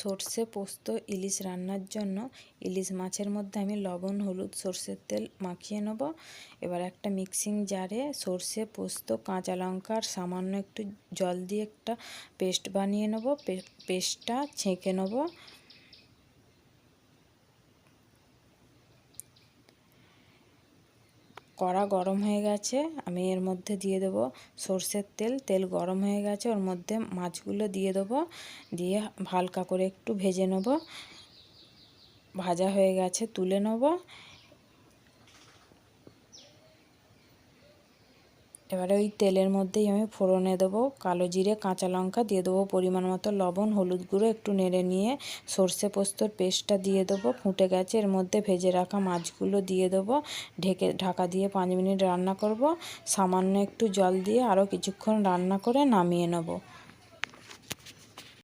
সর্ষে পোস্ত ইলিশ রান্নার জন্য ইলিশ মাছের মধ্যে আমি লবণ, হলুদ, সর্ষের তেল মাখিয়ে নেব। এবার একটা মিক্সিং জারে সর্ষে, পোস্ত, কাঁচা লঙ্কা আর সামান্য একটু জল দিয়ে একটা পেস্ট বানিয়ে নেব। পেস্টটা ছেঁকে নেব। কড়া গরম হয়ে গেছে, আমি এর মধ্যে দিয়ে দেবো সর্ষের তেল। তেল গরম হয়ে গেছে, ওর মধ্যে মাছগুলো দিয়ে দেবো। দিয়ে হালকা করে একটু ভেজে নেব। ভাজা হয়ে গেছে, তুলে নেব। এবারে ওই তেলের মধ্যেই আমি ফোড়নে দেবো কালো জিরে, কাঁচা লঙ্কা, দিয়ে দেবো পরিমাণ মতো লবণ, হলুদ গুঁড়ো, একটু নেড়ে নিয়ে সর্ষে পোস্তর পেস্টটা দিয়ে দেবো। ফুটে গেছে, এর মধ্যে ভেজে রাখা মাছগুলো দিয়ে দেবো। ঢাকা দিয়ে 5 মিনিট রান্না করব। সামান্য একটু জল দিয়ে আরও কিছুক্ষণ রান্না করে নামিয়ে নেব।